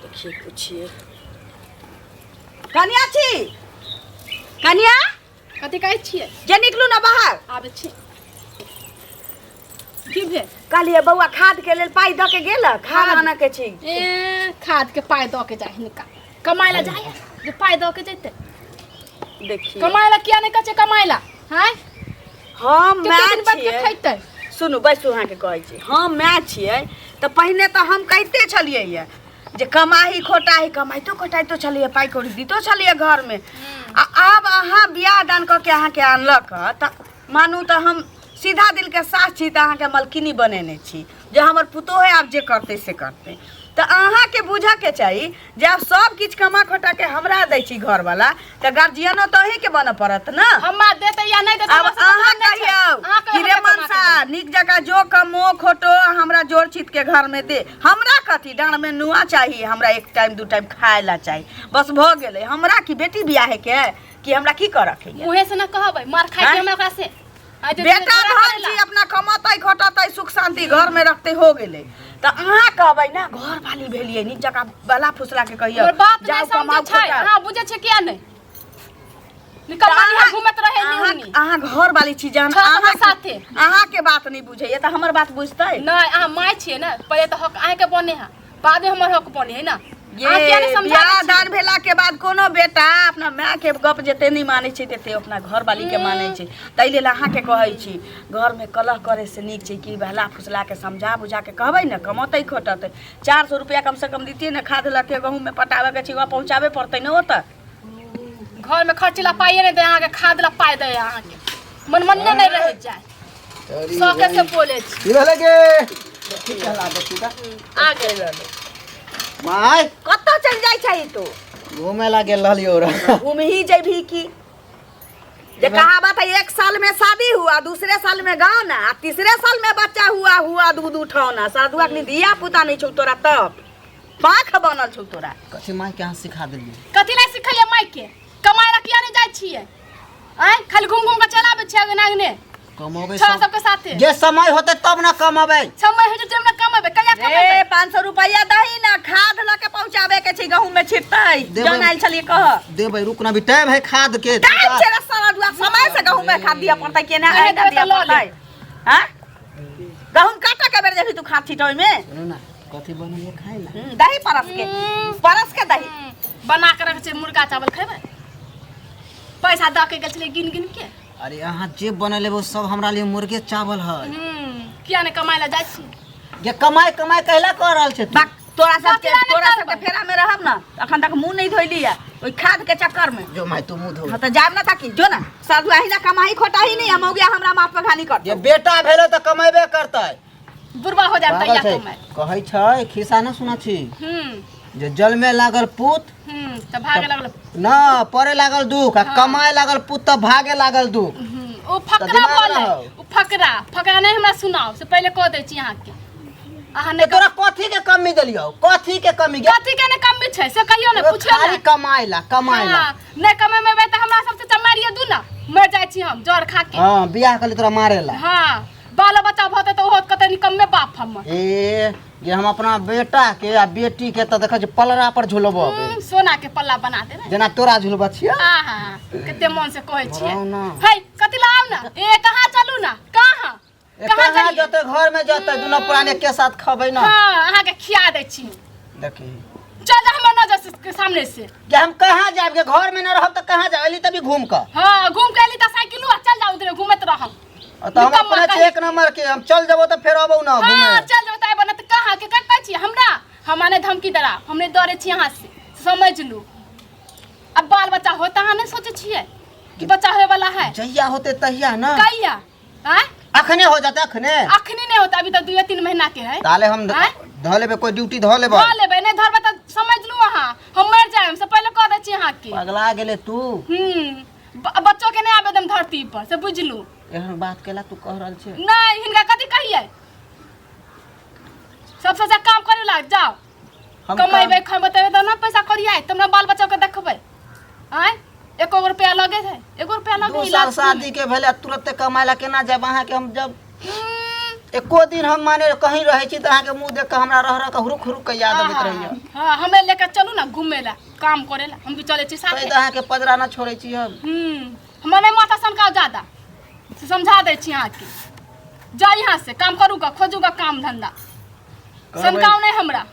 देखिए पूछिए कन्या छी कन्या कथी कहै छियै जे निकलू ना बाहर आबै छी की भेल कहलिए बउआ खाद के लेल पाई द के गेल खाद आना के छी ए खाद के पाई द के जाय हिनका कमाई ला जाय जे पाई द के जैते देखिए कमाई ला किया नहीं कचे कमाई ला हैं हम कितना मैं दिन बाद के छियै खैते सुनू बैसू अहाँ के कहै छी हम मैं छियै तो पहले तो हम कहते छलिए ये जे कमाही खोटाही कमाइतो खोटाइतो छलिए पाई कौड़ी दीतो छलिए घर में अब अहाँ बियाह दान क के अहाँ के आनलक त मानू तो हम सीधा दिल के साथ छी तो अहाँ के मलकिनी बनेने छी जो हमर पुतोह है आप जे करते से करते तो अहाँ के बुझे के चाहिए जे आप सब किछ कमा खोटा के हमरा दै छी घर वाला तो गार्जियनो तो ही के बन पड़त ना हम देते या नहीं देते अब अहाँ कहियो कि रे मनसा निक जगह जो कमो खोटो हमरा जोड़ चित के घर में दे हमरा कथी डांड में नुआ चाहिए हमरा एक टाइम दू टाइम खाए ला चाहिए बस भ गेले हमरा की बेटी बियाह के कि हमरा की कर रखे मुहे से न कहबै मार खाइ के हमरा से बेटा धन छी अपना कमातै खोटतै सुख शांति घर में रखते हो गेले त अहाँ कहबै ना घर वाली भेलिए निक जगह बला फुसला के कहियो जाओ कमाओ छै हां बुझे छै किया नहीं निकलवानी है घुमत रहे नहीं अहाँ घर वाली छी जान अहाँ साथे अहाँ के बात नहीं बुझे त हमर बात बुझतै नहीं अहाँ माय छिए ना पहले तो हक आए के बने है बाद में हमर हक बने है ना ये बियाह दान भेला के बाद कोनो बेटा अपना माय के गप जते नहीं माने छै तते अपना घर वाली के माने छै तै लेल अहाँ के कहै छी घर में कलह करे से नीक छै कि बहला फुसला के समझा बुझा के कहबै न कमतै खोटतै 400 रुपया कम से कम दीतिए न खाद लके गहूं में पटावे के छिवा पहुंचावे पड़तै न ओत घर में खर्चला पाइए नहीं दे अहाँ के खाद ला पाई दे अहाँ के मन नहीं रह जाए सके से बोले छी की लगे ठीक चला बच्चा आ गेल माय कत्ता चल जाय छै तू घूमे ला गेल रहलियो रे घूम ही जइभी की जे कहावत है 1 साल में शादी हुआ दूसरे साल में गाना तीसरे साल में बच्चा हुआ दूध उठाना साधुआ के दिया पुता नहीं छौ तोरा तब पाख बनल छौ तोरा कथी माय के हाथ सिखा देलिए कथी ला सिखलिए माय के कमाई ला किया नहीं जाय छिए आय खाली घूम के चलाबे छिए अगने कमाबे सब के साथे जे समय होते तब ना कमाबे समय है जब ना कमाबे कया कमाबे 500 रुपया दही ना खाद लके पहुंचावे के छै गहूं में छिटतै जन आइल छलिए कह देबै रुक ना भी टाइम है खाद के टाइम छै रे साला दुआ समय से गहूं में खाद दिया पड़तै के ना है दिया पड़तै हां गहूं काटा के बेर जेबी तू खाद छिटै में सुनो ना कथी बनलिए खाइ ला दही परस के दही बना के रख छै मुर्गा चावल खेबै पैसा द के गेल छलिए गिन के अरे अहाँ जे बनले वो सब हमरा लिए मुर्गे चावल है किया ने कमाई ला जाय छी ये कमाई कहला कर रहल छै तोरा सबके फेरा में रहब ना अखन तक मुंह नहीं धोइली है ओइ खाद के चक्कर में जो माय तू मुंह धो त जाब ना ताकि जो ना साधु आही ना कमाई खोटाही नहीं हम हो गया हमरा माथ पे घानी कर ये बेटा भेले त कमेबे करतै बुरबा हो जात या कमाई कहै छै खिसा न सुना छी जे जल में लागल पूत त भागे लागल ना परे लागल दुख आ कमाए लागल पुत त भागे लागल दुख ओ फकरा बोले ओ फकरा नहीं हमरा सुनाओ से पहले कह दे छी अहाँ के अहाँ ने तोरा कथी के कमी देलियो कथी के कमी ने कमी छै से कहियो ने पूछियो खाली कमाए ला नहीं कमे में त हमरा सबसे चमारिए दू ना मर जाय छी हम जर खा के हां बियाह कले तोरा मारे ला हां बाल बच्चा भते त ओहो कते निकम्मे बाप हम ए ये हम अपना बेटा के आ बेटी के त देखै छ पलरा पर झुलबो सोना के पल्ला बना दे जना तोरा झुलबा छियै हां कते मन से कहै छियै हे कथि लाउ ना ए कहां चलू ना कहां कहां जते घर में जते दुनो पुराने के साथ खबै ना हां अहाँ के खिया दे छी देखी चल जा हमर नजर के सामने से कि हम कहां जाब के घर में न रहब त कहां जाब एली तभी घूम क हां घूम के एली त साइकिलवा चल जाऊ उधर घूमत रहम त हम अपने एक नंबर के हम चल जबो त फेर आबो ना घूमे हां चल जबो त बनत कहां के कहै छी हमरा हमने धमकी दरा हमने डरे छी यहां से समझ लू अब बाल बच्चा होता है नहीं सोचे छिए कि बच्चा होए वाला है जहिया होते तहिया ना कहिया हैं अखने हो जाता अखने नहीं होता अभी तो 2-3 महीना के है ताले हम ध लेबे कोई ड्यूटी ध लेबे नहीं धरबे त समझ लू वहां हम मर जाए से पहले कह दे छी यहां के पगला गेले तू बच्चों के नहीं आवेदन धरती पर से बुझलू एहन बात केला तू कह रहल छै नहीं हिनका कथि कहिए सबसे अच्छा काम करे लाग जाओ कमाइबे खइबे तबे त ना पैसा करिए तमरा बाल बच्चा के देखबै आय 1 रुपया लगे है 1 रुपया लगे 2 साल शादी के भेले तुरंत कमाइला केना जाब अहाँ के हम जब एको दिन हम माने कहीं रहे छी त अहाँ के मुंह देख के हमरा रह के हुरुक हुरुक के याद आबत रहिए। हां हमें लेके चलू ना घूमे ला काम करे ला हम भी चले छी साथे। त अहाँ के पजरा ना छोड़े छी हम। हमने माथा सनका ज्यादा से समझा दे छी यहाँ के जा यहाँ से काम करूगा खोजूगा काम धंधा सनकाव नहीं हमरा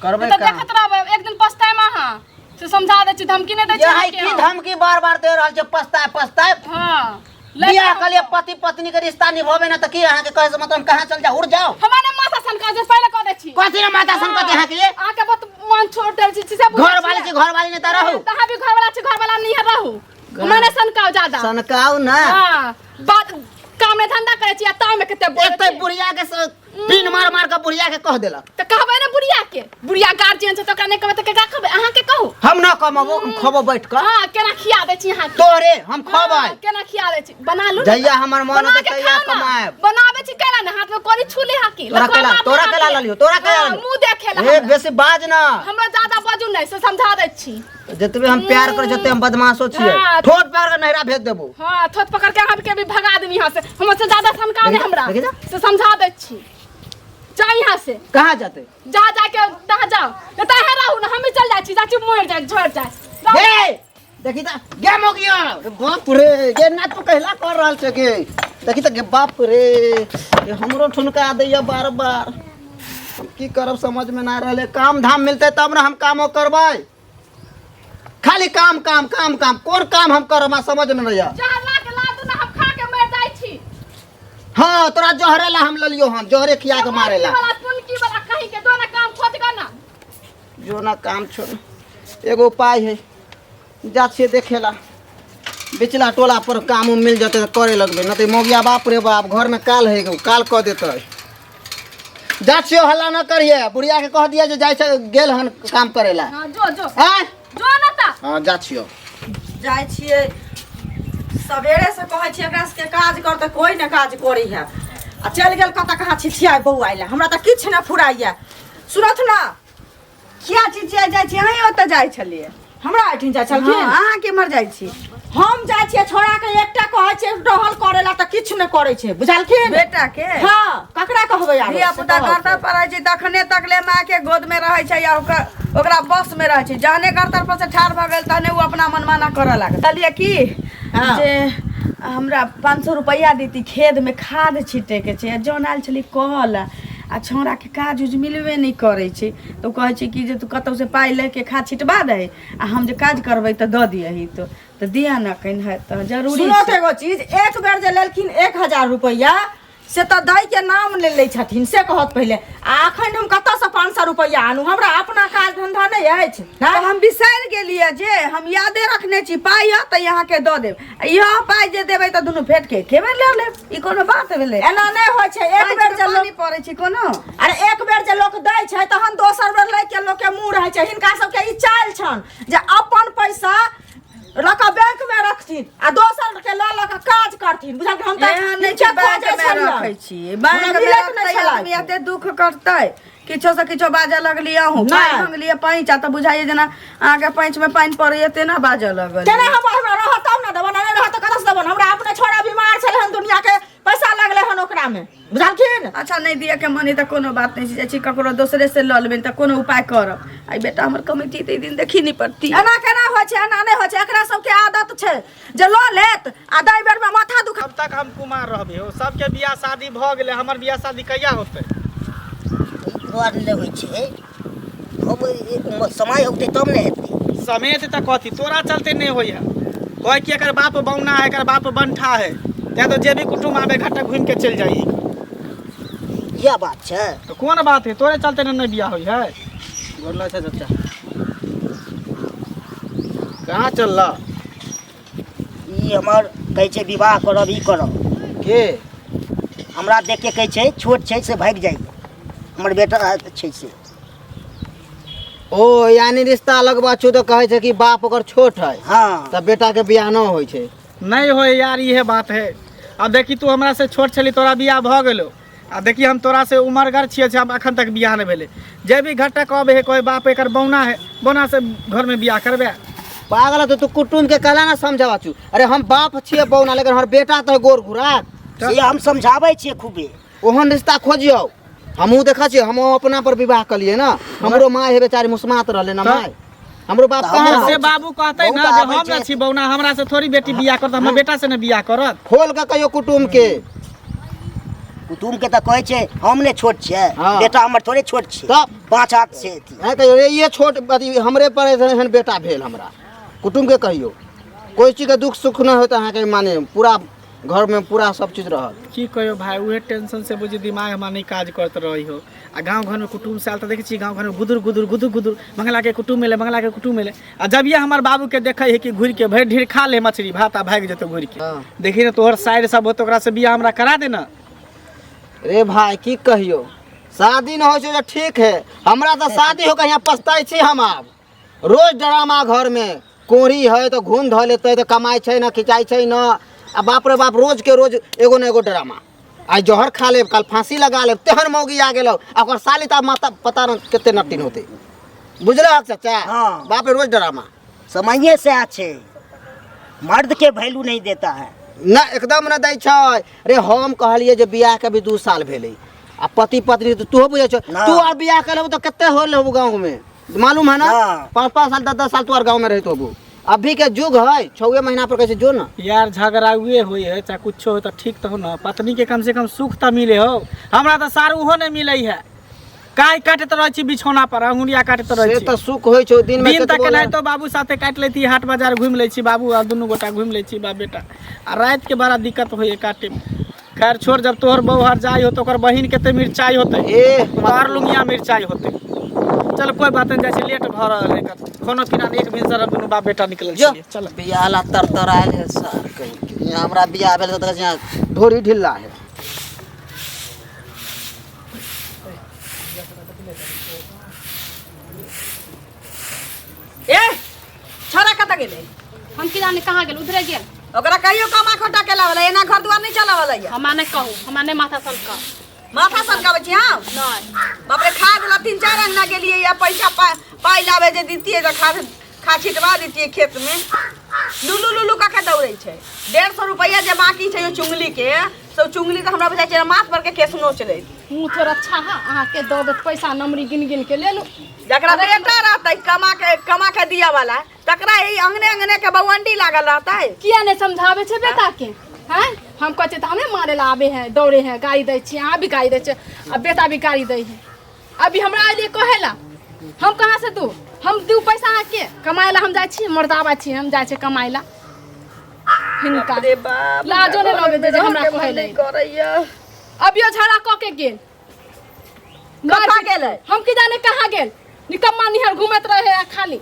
करबे तो देखत रहब एक दिन पछताए में हां से समझा दे छी धमकी नहीं दे छी यही की धमकी बार-बार दे रहल छै पछताए। हां बियाह के लिए पति पत्नी के रिश्ता निभावे ना त की अहाँ के कहे से मतलब कहां चल जा उड़ जाओ। हमारे माथा सनका जे पहले कह दे छी कथि ना माथा सनका के अहाँ के आ के बात मन छोड़ दे छी से घर वाली ने त रहू तहां भी घर वाला छी घर वाला नहीं रहू हमारे सनकाव ज्यादा सनकाव ना। हां बात काम में धंधा करे छी ता में केते बोले एक बुढ़िया के पिन मार मार के बुढ़िया के कह देलक त कहबे ना बुढ़िया गार्जियन से तो का नहीं कहबे त का कहबे अहाँ के कहू हम ना कमाबो हम खबो बैठ के। हां केना खिया दे छी अहाँ तोरे हम खबै केना खिया दे छी बना लू जइया हमर मन होते तइया कमाएब बनावे छी केना ना हाथ में कोरी छुली हाकी तोरा केला ललियो तोरा केला मुंह देखेला ए बेसी बाज ना हमरा ज्यादा बाजू नहीं से समझा दे छी जतबे हम प्यार कर जते हम बदमाशो छियै ठोट प्यार के नहरा भेज देबो। हां थोत पकड़ के हम के भी भगा देनी यहां से हमसे ज्यादा सनका नहीं हमरा से समझा दे छी जा यहाँ से कहाँ जाते जा के तहाँ जाओ न तहाँ रहू ना हम भी चल जाए छी चाची मोड़ जाए झड़ जाए हे देखी त गेम हो गया बाप रे ये ना तू कहला कर रहल छै के देखी त बाप रे ये हमरो ठुनका दैया बार-बार की करब समझ में ना रहले। काम धाम मिलते तब ना हम कामो करबै खाली काम काम काम काम कोन काम हम करब समझ में नहीं आ। जहर के ला दू ना हम खा के मर जाए छी। हां तोरा जहरे ला हम ललियो हम जहरे खिया के मारे ला वाला तुनकी वाला कहीं के दो ना काम खोज कर ना जो ना काम छोड़ एगो उपाय है जा छिए देखेला बिचला टोला पर काम मिल जते करे लगबे न त मोगिया बाप रे बाप घर में काल है काल क देते जा छिए हल्ला न करिए बुढ़िया के कह दिया जे जाय छै गेल हन काम करेला। हां जो हैं जो ना ता हां जा छिए जाय छिए सवेरे से कहै छिए एकरा से काज कर त कोई न काज करी है आ चल गेल कत कहाँ छिछिया बौआइला हमरा त किछ न फुराइया सुनत ना किया छिछिया जाय छी अहीं ओत जाय छलिए हमरा आठिन जा चल अहाँ के मर जाय छी हम जाय छिए छोड़ा के एकटा कहै छै डहल करेला त किछ न करै छै बुझलखिन बेटा के। हां ककरा कहबै आब धिया पुता गर्दर पर रहै छै तखने तक ले मां के गोद में रहै छै या ओकरा बस में रहै छै जहने गर्दर पर से ठाड़ भ गेल तहने उ अपना मनमाना करऽ लागल कहलिए की जे हमरा 500 रुपया देती खेत में खाद छीटे के छै जौन आयल छली कल आ छौड़ा के काज उज मिलबे नहीं करे छै तो कहै छै कि जे तू कतौ से पाई लेके खाद छिटवा दे आ हम जे काज करबै त द दियही तो दिया न कहीं है तो जरूरी सुनो तो एगो चीज एक बेर जे लेलखिन 1000 रुपया से तो दाई के नाम ले ले छथिन से कहत पहले आ अखन हम कत से 500 रुपया आनू हमरा अपना काज धंधा नहीं अछि ना हम बिसैर गेलिए जे हम यादे रखने छी पाई त यहाँ के द देब यह पाई जे देबै त दुनु फेट के खेबे ले ले ई कोनो बात भेले एना नहीं होय छै एक बेर जे पानी पड़ै छै कोनो अरे एक बेर जे लोक दै छै तहन दोसर बेर लै के लोक के मुंह रहै छै हिनका सब के ई चाल छन जे अपन पैसा रका बैंक में रखथिन आ दोसर के ल ल के काज करथिन बुझल हम त नीचे बैंक में रखै छी बैंक में रखतै आदमी एते दुख करतै किछो से किछो बाजे लगलिए हूं पाई मांगलिए पैंच आ त बुझाइए जना आगे पैंच में पानी पड़े एते ना बाजे लगल केना हम हमरा रहत तब ना देबन नहीं रहत कतस देबन हमरा अपने छोरा बीमार छले हन दुनिया के पैसा लगले हन ओकरा में बुझलखिन। अच्छा नहीं दिए के मनी त कोनो बात नहीं छै ककरो दोसरे से ल लेबे त कोनो उपाय करब आई बेटा हमर कमिटी ते दिन देखी नहीं पड़ती एना केना होय छै एना नहीं होय छै एकरा सब के आदत छै जे ल लेत आ दाई बेर में माथा दुखा अब तक हम कुमार रहबे हो सबके बियाह शादी भ गेले हमर बियाह शादी कहिया होतै द्वार ले होय छै हम समय होते तब ने हेतै समय त कथी तोरा चलते नहीं होय है कह कि एकर बाप बौना है एकर बाप बनठा है ते तो जे भी कुटुम आबे घाटा घूम के चल जाई यह बात छै तो कौन बात है तोरे चलते नहीं बियाह होय है। गोरला छै चाचा कहाँ चलला ई हमर कहै छै विवाह करब ई करब के हमरा देख के कहै छै छोट छै से भाग जाई हमर बेटा छै से ओ यानी रिश्ता लगबा छु तो कहै छै कि बाप ओकर छोट है हां तब बेटा के बियाह न होय छै नहीं होय यार ये बात है। अब देखी तू हमरा से छोट छली तोरा बियाह भ गेलो आ देखी हम तोरा से उमरगर छिए हम अखन तक बियाह नहीं भेले जे भी घाटा कहबे है कोई बाप एकर बौना है बौना से घर में बियाह करबे पागल तो तू कुटुम के कहला ना समझावा छु अरे हम बाप छिए बौना लेकिन हमर बेटा तो गोर घुरा से हम समझाबै छियै खूबे ओहन रिश्ता खोजियो। हमहू देखा छी, हम अपना पर विवाह कलिए ना। हमरो माँ है बेचारी मुस्मात रहले ना माँ। हमरो बाप कहाँ से बाबू कहते ना जे हम ना छी बौना, हमरा से थोड़ी बेटी बियाह करत, हमर बेटा से ना बियाह करत। खोल के कहियो कुटुम के। कुटुम के तो कहे छे हमने छोट छे, हाँ। बेटा हमर थोड़े छोट छे, तब 5 हाथ से थी। है कहियो रे ये छोट अथी हमरे पर एहन बेटा भेल हमरा। कुटुम के कहियो कोई चीज के दुख सुख ना होता है के माने पूरा घर में पूरा सब चीज रहल। की कहियो भाई, उहे टेंशन से बुझी दिमाग हमार नहीं काज करत रही हो। आ गांव घर में कुटुम से आल तो देखी गांव घर में गुदुर गुदुर गुदुर गुदुर मंगला के कुटुम मिले, मंगला के कुटुम मिले। आ जब ये हमार बाबू के देखे है कि घुर के भर ढेर खा ले मछली भात आ भाग जतो घुर के। हाँ। देखी ना तोहर साइड सब हो तो ओकरा से बियाह हमरा करा देना। रे भाई की कहियो शादी न हो जो ठीक है, हमरा तो शादी हो के यहाँ पछताई छी हम। आब रोज ड्रामा घर में कोरी है तो घूम ध लेते तो कमाई छै न खिंचाई छै न। आ बाप रे बाप रोज के रोज एगो न एगो ड्रामा। आज जहर खा ले, कल फांसी लगा ले, तेहन मौगी आ गेलो। ओकर साली त माता पता न कितने नटिन होते। बुझल चाचा? हाँ। बाप रे रोज ड्रामा। समझिए से अच्छे मर्द के वैल्यू नहीं देता है। ना एकदम न दै छै। रे हम कहलिए जे बियाह के भी 2 साल भेलै आ पति पत्नी तो तू बुझे छ। ना। तू और बियाह कर तो कितने होल हो गांव में मालूम है ना? हाँ। 5-5 साल 10-10 साल तू और गांव में रही तो अभी के युग है 6 महीना पर कैसे जो ना। यार झगड़ा हुए हुई है चाहे कुछ हो तो ठीक तो हो ना, पत्नी के कम से कम सुख तो मिले हो। हमरा तो सारू हो नहीं मिले है। काय काटत रह छी बिछौना पर, अंगुरिया काटत रह से छी। तो सुख होय छौ दिन में दिन तक केतबो नहीं तो बाबू साथे काट लेती, हाट बाजार घूम ले छी बाबू और दुनू गोटा घूम ले छी बाप बेटा। आ रात के बड़ा दिक्कत होय काटे में। खैर छोड़, जब तोहर बहू हर जाई हो तो ओकर बहिन के ते मिर्चाई होते, ए तोहर लुंगिया मिर्चाई होते। चल कोई बात नहीं, जैसे लेट भ रहल है खाना पीना एक भिनसर दुनू बाप बेटा निकल जो चल। चल बियाह ला तरतरायल है सर कहीं यहाँ हमरा बियाह भेल तो यहाँ ढोरी ढिल्ला है। ए छोरा कत गेले? हम की जाने कहाँ गेल, उधरे गेल। ओकरा कहियो कमा खोटा केला वाला एना घर दुआर नहीं चला वाला है। हमारे कहू, हमारे माथा सनका माथा सनकावे छी हम। नहीं। बाप रे खाद ला 3-4 अंगना गेलिए या पैसा पाई लावे जे दीतिए तो खा छिटवा दीतिए खेत में। लुलू लुलू का दौड़े छै। 150 रुपया जे बाकी छै ओ चुंगली के, सब चुंगली तो हमरा बुझाइ छै माथ पर के केस नो चले। मुँह थोड़ा अच्छा है, अहाँ के दो पैसा नमरी गिन गिन के ले लो। जकरा बेटा रहतै कमा के दिया वाला तकरा ई अंगने अंगने के बवंडी लागल रहतै। किया नहीं समझावे छे बेटा के? हैं हम कहते तो हमें मारे ला आवे हैं, दौड़े हैं, गाड़ी दै छी, अहाँ भी गाड़ी दै छे, अब बेटा भी गाड़ी दै है। अभी हमरा लिए कहेला हम कहाँ से दू? हम दू पैसा अहाँ के कमाए ला हम जाय छी, मर्दावा छी हम जाय छे कमाए ला। हिनका अरे बाप लाजो नहीं लगे दे जे हमरा कहेले। करैया अबियो झगड़ा क के गेल। कहाँ गेलै? हम की जाने कहाँ गेल। निकम्मा निहर घूमत रहे है खाली।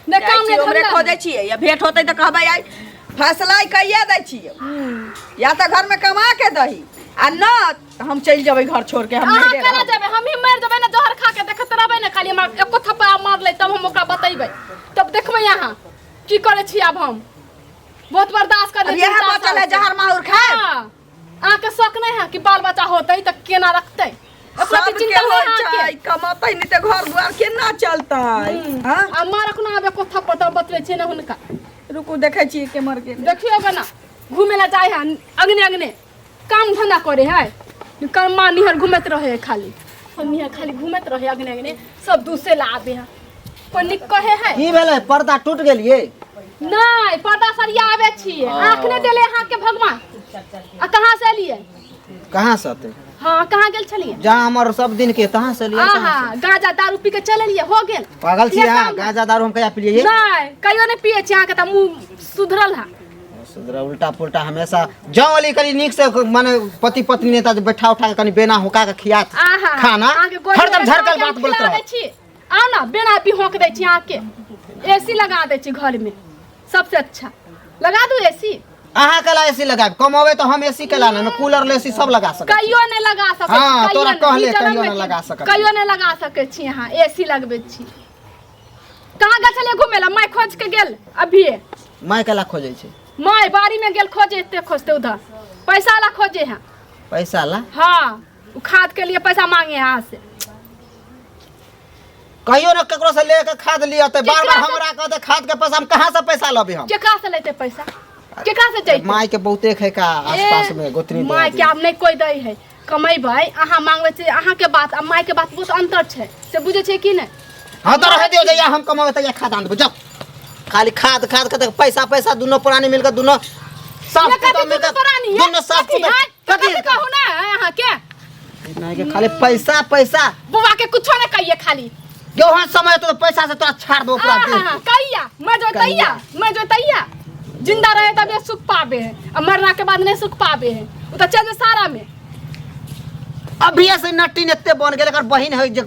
ने काम ने हमरे धंधा। खोजै छियै या भेंट होतै त कहबै आई फैसला कइए दै छियै। या त घर में कमा के दही आ न हम चल जेबै घर छोड़ के। हम अहाँ नहीं केना जेबै? हम ही मर जेबै ना, जहर खा के देखत रहबै ना, खाली हमरा एको थप्पा मार ले तब हम ओकरा बतैबै, तब देखबै अहाँ की करे छी। अब हम बहुत बर्दाश्त कर अब ले। यह बचल है जहर माहुर खाए। अहाँ के शौक नहीं है कि बाल बच्चा होतै त केना रखतै? ओकरा की सबके चिंता होइ है छै, अहाँ कमतै नहीं त घर दुआर केना चलतै? हां के? आ मारक ना आबे को थप्पा तब बतबै छै ना हुनका। रुकू देखै छी के मर गेल। देखियो बना घूमे ला जाए है अगने अगने, काम धंधा करे है, करमा निहर घूमत रहे है खाली। हम निहर खाली घूमत रहे अगने अगने, सब दूसरे ला आबे है। कोई निक कहे है की भेलै पर्दा टूट गेलिए? नहीं, पर्दा सरिया आवे छिए। आँख ने देले अहाँ के भगवान। आ कहाँ से लिए? कहाँ से आते? हाँ कहाँ गेल छलिए? जहाँ हमार सब दिन के कहाँ से लिए? आहा गांजा दारू पी के चले लिए, हो गेल। पागल छी ये यहाँ काम- गांजा दारू हम कया पिलिए? नहीं कहियो नहीं पिए छी, अहाँ के त मुंह सुधरल है। सुधरा उल्टा पुल्टा हमेशा जाओ वाली कनी नीक से माने पति पत्नी नेता जे बैठा उठा के कनी बेना होका के खियात आहा खाना अहाँ के गोदी हरदम में झरकल खा बात के बोलत खिला रह। दै छी। आ ना बेना भी होक दै छी अहाँ के। एसी लगा दै छी घर में, सबसे अच्छा लगा दू एसी। अहाँ कला एसी लगाब, कमावे तो हम एसी कला ना कूलर लेसी सब लगा सकब। कहियो नहीं लगा सके। हाँ, कहियो तोरा नहीं, कहले ई जन्म कहियो में नहीं लगा सकत। कहियो नहीं लगा सके छी अहाँ, एसी लगबे छी। कहाँ गेल छलिए घूमे ला? मैं खोज के गेल अभी। मैं कला खोजे छै? मैं बाड़ी में गेल खोजे, एते खोजते उधर पैसा ला खोजे हैं। पैसा ला? हाँ उ खाद के लिए पैसा मांगे हैं अहाँ से। कहियो न केकरो से लेके खाद लिया त बार बार केकरा से- हमरा कहते खाद के पैसा हम कहां से पैसा लबे हम? केकरा से लेते पैसा? केकरा से जैते? माई के बहुते है का आसपास में गोतनी माय के अब नहीं कोई दई है, कमेबै अहाँ मांगबै से अहाँ के बात आ माय के बात बहुत अंतर छै से बुझे छै कि नहीं। हाँ तो रह दियो जइया हम कमावे त खाद आन देबो जाओ। खाली खाद खाद के पैसा पैसा दोनों प्राणी मिलकर दोनों साफ तो मिलकर दोनों साफ कथी कहू ना अहाँ के नहीं के खाली पैसा पैसा बुआ के कुछो ना कहिए खाली जो हां समय तो पैसा से तोरा छाड़ दो पूरा दे। हां कहिया मैं जो तैया जिंदा रहे तब ये सुख पावे है और मरना के बाद नहीं सुख पावे है वो तो चल सारा में। अभी से नटीन एते बन गेल एकर बहिन है जे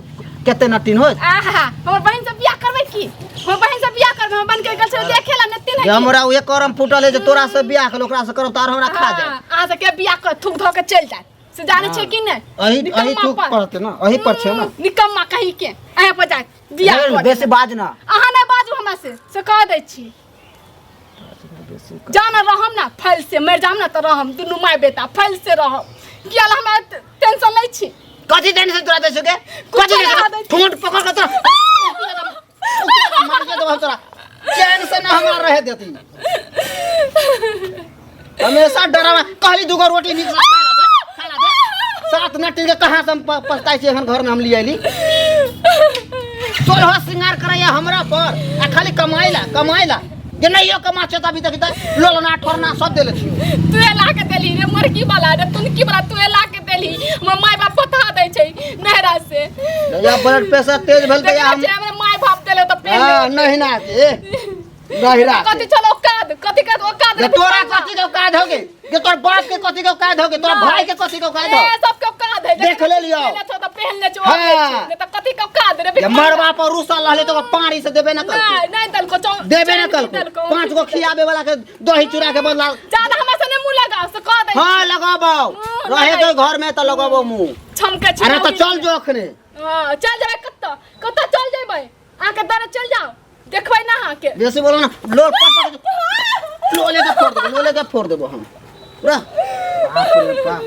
केते नटीन हो। आहा हमर बहन से बियाह करबै की हमर बहन से बियाह करबै हम बन के गल से देखेला नतीन है हमरा उहे करम फुटल है जे तोरा से बियाह कर ओकरा से करब तार हमरा खा जाए। आ से के बियाह कर थूक धो के चल जाए से जाने छै कि नहीं। अही थूक पड़ते ना अही पर छै ना निकम्मा कहीं के आया पर जाए बियाह कर बेसी बाज ना अहाँ नहीं बाजू हमरा से कह दै छी जाना रहम ना फैल से मर जाम ना तो रहम दुनू माय बेटा फैल से रहम किया हमरा टेंशन नहीं छी। कथी टेंशन तोरा दे सके कथी ठूंठ पकड़ के तो मार के दो तोरा चैन से ना हमरा रह देती हमेशा डरावा कहली दुगो रोटी निक खा ला दे सात नटी के कहां से हम पछताई छी एखन घर में हम ले आइली तोर हो श्रृंगार करैया हमरा पर आ खाली कमाइला जे नहीं यो कमा छै तभी तक लोलना ठोरना सब देले छी तू ला के देली रे मरकी वाला रे तुनकी वाला तू ला के देली हमर माय बाप बता दै छै नहरा से या ब्लड प्रेशर तेज भेल त हम हमर माय बाप देले त पेन हां नहीं ना नहिरा कथी चलो औकात कथी का औकात तोरा कथी के औकात होगे जे तोर बाप के कथी के औकात होगे तोर भाई के कथी के औकात हो सब के औकात है देख ले लियो तो पहन ले जो नहीं त कथी के औकात रे मरवा पर रूसल रहले तो पानी से देबे ना कर नहीं दल को देबे ना कर पांच गो खियाबे वाला के दही चूरा के बदला ज्यादा हमरा से ने मुंह लगाओ से कह दे हां लगाबो रहे तो घर में तो लगाबो मुंह छमके अरे तो चल जो अखने हां चल जाए कत्ता चल जेबै आके दरे चल जाओ देखबै ना आके जैसे बोलो ना लोल पट लोले के फोड़ देबो हम पूरा बाप रे बाप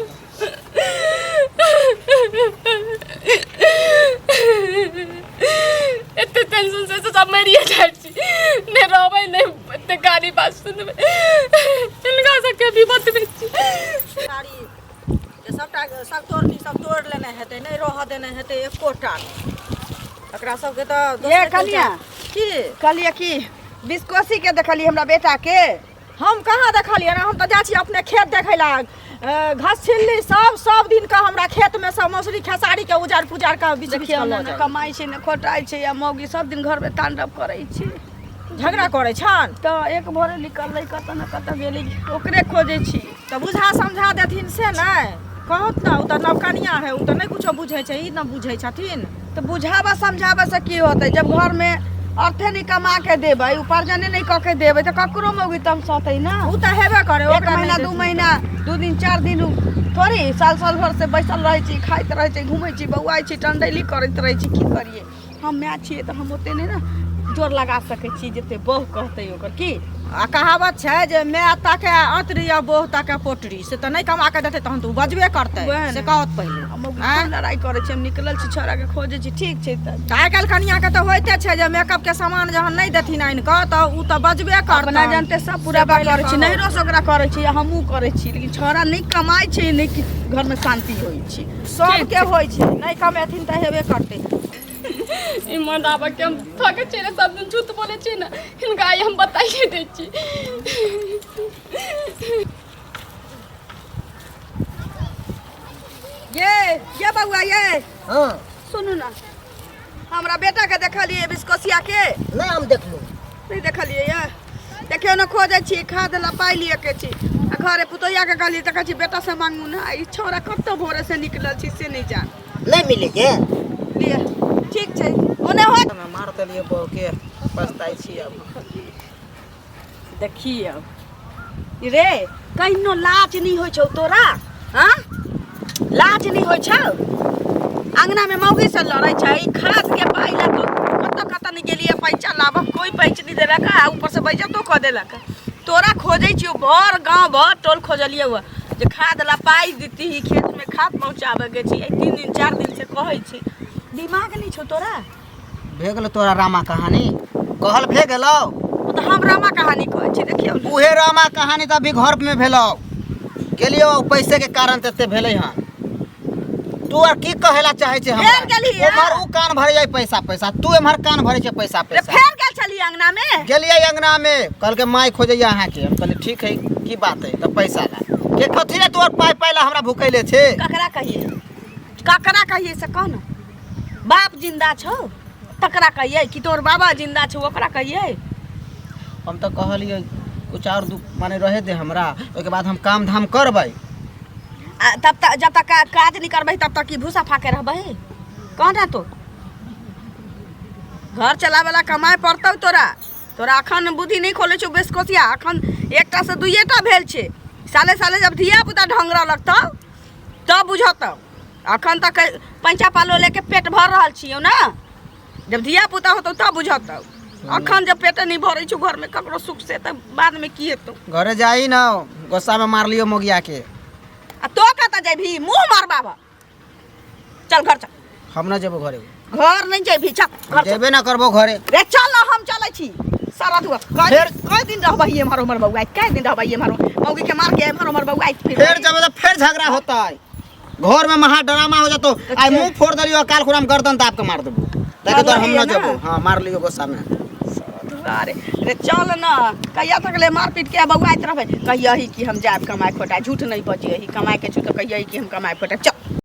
एते टेंशन से सब मरिए जाइ छी ने रहबै ने एते गाली बात सुनबै इनका सबके भी मत बेची साड़ी जे सबटा सब तोड़ लेने हेतै नहीं रह देने हेतै एकोटा एकरा सबके तो ये कलिया की कलिया की बिस्कोसी के देखली हमरा बेटा के हम कहाँ देखलिए ना हम तो जा छी अपने खेत देखै ला घास छिल्ली सब दिन का हमरा खेत में सब मौसरी खेसारी के उजाड़ पुजार का बीच में कमाई छै ने खोटाई छै या मौगी सब दिन घर में तांडव करै छै झगड़ा करै छन तो एक भोरे निकललै कत न कत गेली ओकरे खोजै छी तो बुझा समझा देथिन से नहीं कहत ना उ तो नवकनिया है उ तो नहीं कुछो बुझै छै ई न बुझै छथिन तो बुझावा समझावा से की होतै जब घर में अर्थे नहीं कमा के देबै उपार्जने नहीं क के देबै तो ककरो मौगी तम सतै ना उ तो हेबे करे एक महीना 2 महीना 2 दिन 4 दिन थोड़ी साल भर से बैसल रहै छी खाइत रहै छी घुमै छी बौआइ छी टंडैली करैत रहै छी की करिए हम मैच छियै तो हम ओते नहीं ना जोर लगा सकै छी जते बहु कहतै ओकर की आ कहावत छै जे मैं ताके अंतरी या बहु ताके पोटरी से तो नहीं कमा के देतै तहन तो बजबे करतै से कहत पहिले हम लड़ाई करै छी हम निकलल छी छोरा के खोजै छी ठीक छै त आइ काल्हि कनिया के तो होइते छै जे मेकअप के सामान जहन नहीं देथिन आइन क त उ त बजबे करतै अपना जानते सब पूरा बात करै छी नहीं रोस ओकरा करै छी हमहू करै छी लेकिन छोरा नहीं कमाई छै नहीं घर में शांति होई छै सब के होई छै नहीं कमेथिन त हेबे करतै ईमान आबा के हम थके चले सब दिन झूठ बोले छी ना इनका आई हम बताइए दे छी ये बउआ ये हां सुनू ना हमरा बेटा के देखलिए बिस्कोसिया के नहीं हम देख लो नहीं देखलिए ये देखियो ना खोजै छी खाद ला पाइ लिए के छी आ घरे पुतोया के कहली त कहै छी बेटा से मांगू ना ई छोरा कत भोरे से निकलल छी से नहीं जान नहीं मिले के लिए ठीक छै ओने हो मैं मारते लिए बहु के पछताई छी अब देखिए रे कहिनो लाज नहीं होइ छौ तोरा हां लाज नहीं होइ छौ अंगना में मौगी से लड़ै छै खाद के पाइ ला तो कत नहीं गेलिए पैसा लाभ कोई पैसा नहीं देलक आ ऊपर से पैसा तो ख देलक तोरा खोजै छियो भर गांव भर टोल खोजलिए हुआ जे खाद ला पाइ देती ही खेत में खाद पहुंचाबे के छी 3 दिन 4 दिन से कहै छी दिमाग नहीं छौ तोरा भे गेलो तोरा रामा कहानी कहल भे गेलो तो हम रामा कहानी कहै छी देखियो उहे रामा कहानी त अभी घर में भेलो गेलियो पैसे के कारण तते भेलै हां तू और की कहेला चाहे छे हमरा फेर गेली है? उमर उ कान भरे जाय पैसा पैसा तू एमहर कान भरे छे पैसा रे पैसा फेर गेल छली अंगना में गेलिए अंगना में कल के माई खोजे यहाँ के हम कहले ठीक है की बात है तो पैसा ला के कथी रे तू और पाई पाइला हमरा भुकैले छे ककरा कहिए से कह न बाप जिंदा छौ तकरा कहिए कि तोर बाबा जिंदा छौ ओकरा कहिए हम तो कहलिए कुछ और माने रहे दे हमरा ओके बाद हम काम धाम करबै तब तक जब तक काज नहीं करबै तब तक की भूसा फाके रहबै कह ना तो घर चलावेला कमाए पड़तौ तोरा अखन बुद्धि नहीं खोले छौ बेसकोसिया अखन एकटा से दुइएटा भेल छे साले साले जब धिया पुता ढंगरा लगतौ तब बुझतौ अखन तक पैंचा पालो लेके पेट भर रहल छियौ ना जब धिया पुता होतौ तब बुझतौ अखन जब पेट नहीं भरै छौ घर में ककरो सुख से तब बाद में की हेतौ घरे जाई ना गुस्सा में मार लियो मोगिया के आ तो कत जेबही मुंह मार बाबा चल घर चल हम ना जेबो घरे घर नहीं जेबही चल घर चल जेबे ना करबो घरे रे चल ना हम चलै छी सारा दुआ कई दिन रहबै हमर हमर बउआ कई दिन रहबै हमर मौगी के मार के हमर हमर बउआ फिर जब तो फिर झगड़ा होता है घर में महा ड्रामा हो जातो आई मुंह फोड़ दलियो काल खुराम गर्दन दाब के मार देबो ताकि तो हम ना जेबो हां मार लियो गुस्सा में अरे रे चल ना कहिया तक ले मार पीट के बउआ रहबै कहिया ही कि हम जाब कमाए खोटा झूठ नहीं बजिए ही कमाए के छु तो कहिया ही कि हम कमाए खोटा चल